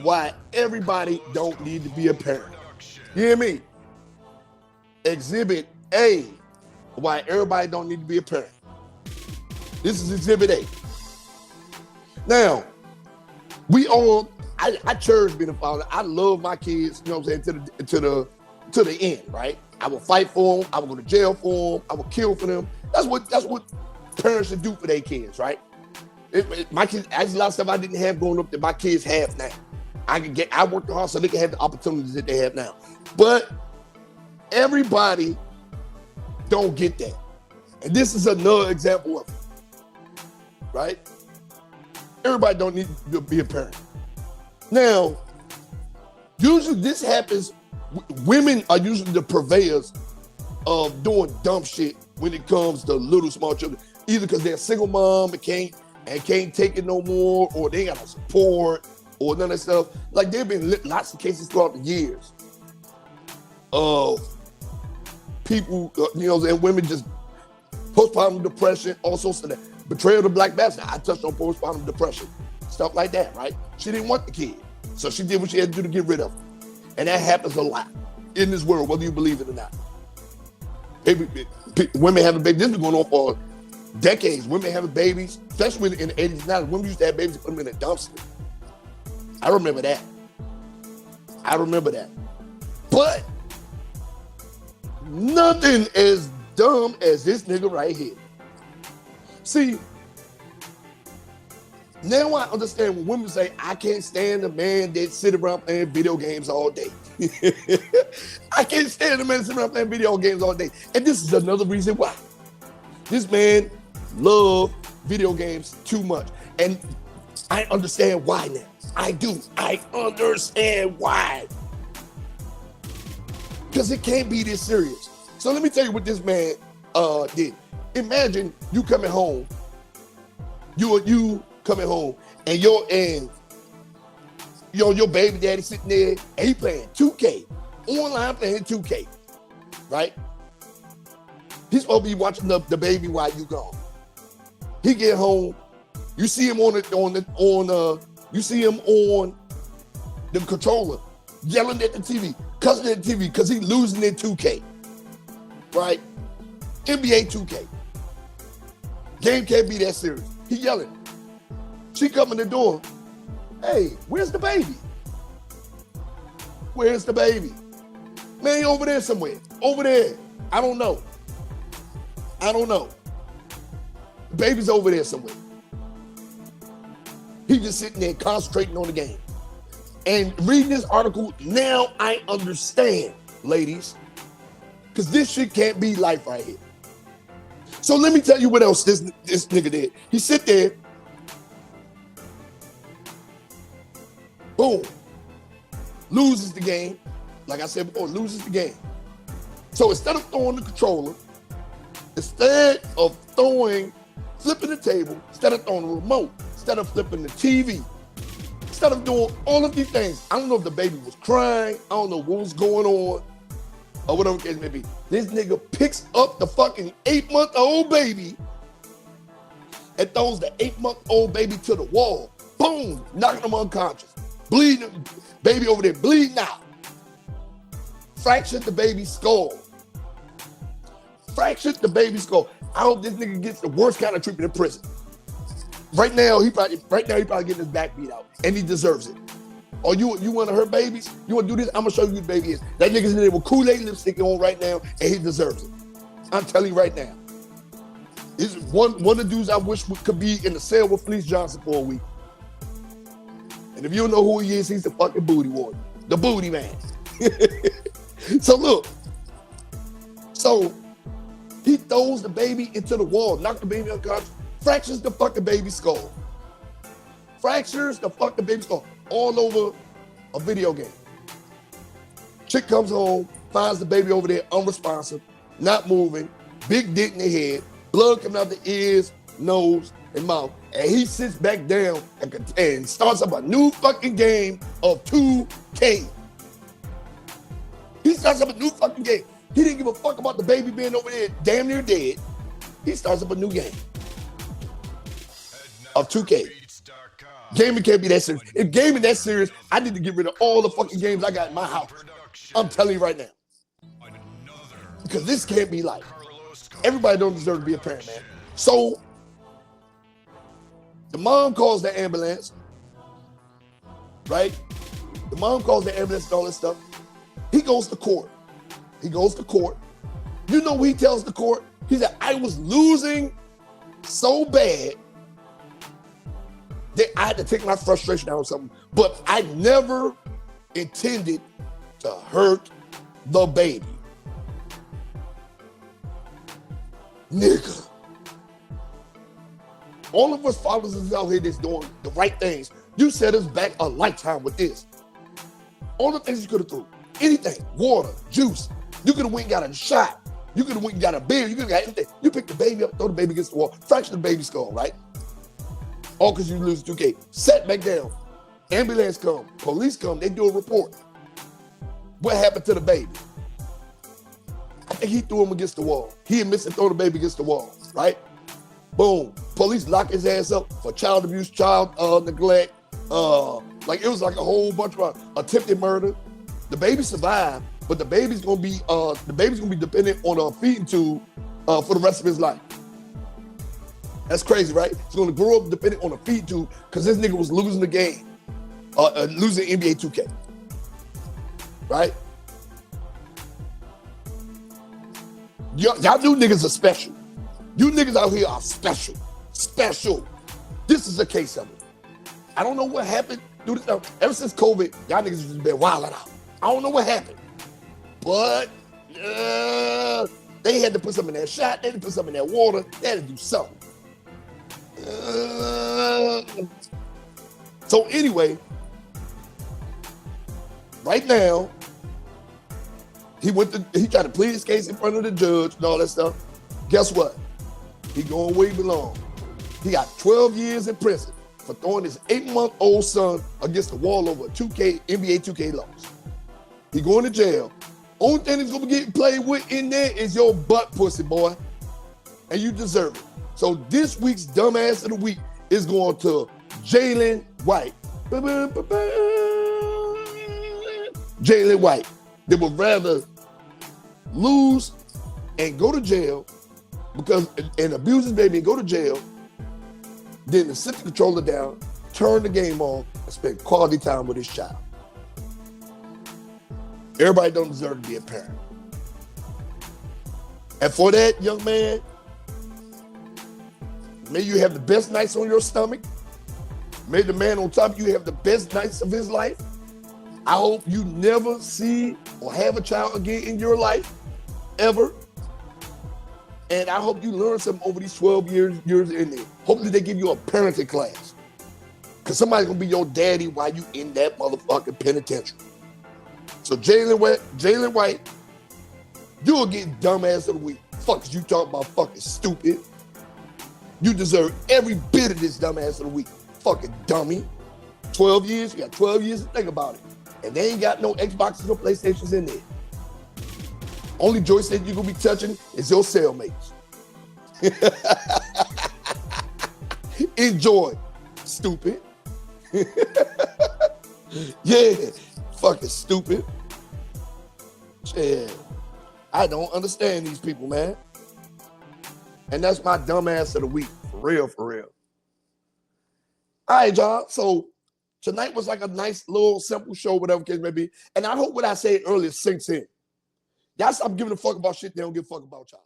why everybody don't need to be a parent. You hear me? Exhibit A, why everybody don't need to be a parent. This is Exhibit A. Now, I cherish being a father. I love my kids, you know what I'm saying, to the end, right? I will fight for them. I will go to jail for them. I will kill for them. That's what parents should do for their kids, right? My kids, actually, a lot of stuff I didn't have growing up that my kids have now. I worked hard so they can have the opportunities that they have now. But everybody don't get that. And this is another example of it, right? Everybody don't need to be a parent. Now, usually this happens, women are usually the purveyors of doing dumb shit when it comes to little small children, either because they're a single mom and can't take it no more, or they ain't got no support, or none of that stuff. Like, there have been lots of cases throughout the years of people, you know, and women just postpartum depression, all sorts of that. Betrayal of the black bastard. I touched on postpartum depression, stuff like that, right? She didn't want the kid, so she did what she had to do to get rid of him. And that happens a lot in this world, whether you believe it or not. Women having babies, this has been going on for decades. Women having babies, especially in the 80s and 90s, women used to have babies and put them in a dumpster. I remember that. But nothing as dumb as this nigga right here. See, now I understand when women say, I can't stand a man that sit around playing video games all day. I can't stand a man that sit around playing video games all day. And this is another reason why. This man loves video games too much. And I understand why now. I do. I understand why. Because it can't be this serious. So let me tell you what this man did. Imagine you coming home. You coming home and your baby daddy sitting there and he playing 2K. Online playing 2K. Right? He's supposed to be watching the baby while you gone. He get home, you see him on the controller, yelling at the TV, cussing at the TV because he's losing in 2K. Right? NBA 2K. Game can't be that serious. He yelling. She come in the door. Hey, where's the baby? Where's the baby? Man, he over there somewhere. Over there. I don't know. The baby's over there somewhere. He just sitting there concentrating on the game. And reading this article, now I understand, ladies. Because this shit can't be life right here. So let me tell you what else this nigga did. He sit there, boom, loses the game. Like I said before, loses the game. So instead of throwing the controller, instead of flipping the table, instead of throwing the remote, instead of flipping the TV, instead of doing all of these things, I don't know if the baby was crying, I don't know what was going on, or whatever the case may be. This nigga picks up the fucking 8-month-old baby and throws the 8-month-old baby to the wall. Boom, knocking him unconscious. Bleeding, baby over there bleeding out. Fractured the baby's skull. I hope this nigga gets the worst kind of treatment in prison. Right now, he probably getting his back beat out, and he deserves it. Or you want to hurt babies? You want to do this? I'm gonna show you who the baby is. That nigga's in there with Kool-Aid lipstick on right now, and he deserves it. I'm telling you right now. This is one of the dudes I wish could be in the cell with Fleece Johnson for a week. And if you don't know who he is, he's the fucking booty warrior, the booty man. So look, he throws the baby into the wall, knocks the baby unconscious, fractures the fucking baby's skull. All over a video game. Chick comes home, finds the baby over there unresponsive, not moving, big dick in the head, blood coming out the ears, nose, and mouth. And he sits back down and starts up a new fucking game of 2K. He starts up a new fucking game. He didn't give a fuck about the baby being over there damn near dead. He starts up a new game of 2K. Gaming can't be that serious. If gaming that serious, I need to get rid of all the fucking games I got in my house. I'm telling you right now. Because this can't be life. Everybody don't deserve to be a parent, man. So the mom calls the ambulance, right? The mom calls the ambulance and all this stuff. He goes to court. You know what he tells the court? He said, I was losing so bad that I had to take my frustration out on something, but I never intended to hurt the baby. Nigga. All of us fathers is out here that's doing the right things. You set us back a lifetime with this. All the things you could have threw. Anything. Water, juice. You could have went and got a shot. You could have went and got a beer. You could have got anything. You pick the baby up, throw the baby against the wall, fracture the baby's skull, right? All because you lose 2K. Set back down. Ambulance come. Police come. They do a report. What happened to the baby? I think he threw him against the wall. He admits to throw the baby against the wall, right? Boom. Police lock his ass up for child abuse, child neglect. Like it was like a whole bunch of attempted murder. The baby survived, but the baby's gonna be dependent on a feeding tube for the rest of his life. That's crazy, right? He's gonna grow up dependent on a feeding tube because this nigga was losing the game, losing NBA 2K, right? Y'all new niggas are special. You niggas out here are special. Special. This is a case of it. I don't know what happened. Dude, ever since COVID, y'all niggas just been wilding out. I don't know what happened. But they had to put something in that shot. They had to put something in that water. They had to do something. So anyway, right now, he tried to plead his case in front of the judge and all that stuff. Guess what? He going where he belong. He got 12 years in prison for throwing his 8-month-old son against the wall over a NBA 2K loss. He going to jail. Only thing that's gonna be getting played with in there is your butt pussy, boy. And you deserve it. So this week's dumbass of the week is going to Jalin White. Jalin White. They would rather lose and go to jail and abuse his baby and go to jail than to sit the controller down, turn the game on, and spend quality time with his child. Everybody don't deserve to be a parent. And for that, young man, may you have the best nights on your stomach. May the man on top of you have the best nights of his life. I hope you never see or have a child again in your life, ever. And I hope you learn something over these 12 years in there. Hopefully they give you a parenting class. Because somebody's going to be your daddy while you in that motherfucking penitentiary. So Jalin White, you'll get dumbass of the week. Fuck is you talking about fucking stupid. You deserve every bit of this dumbass of the week. Fucking dummy. 12 years, you got 12 years to think about it. And they ain't got no Xboxes or PlayStations in there. Only joystick you're gonna be touching is your cellmates. Enjoy, stupid. Yeah, fucking stupid. Yeah, I don't understand these people, man. And that's my dumbass of the week, for real, for real. All right, y'all. So tonight was like a nice little simple show, whatever case may be. And I hope what I said earlier sinks in. Y'all stop giving a fuck about shit they don't give a fuck about y'all.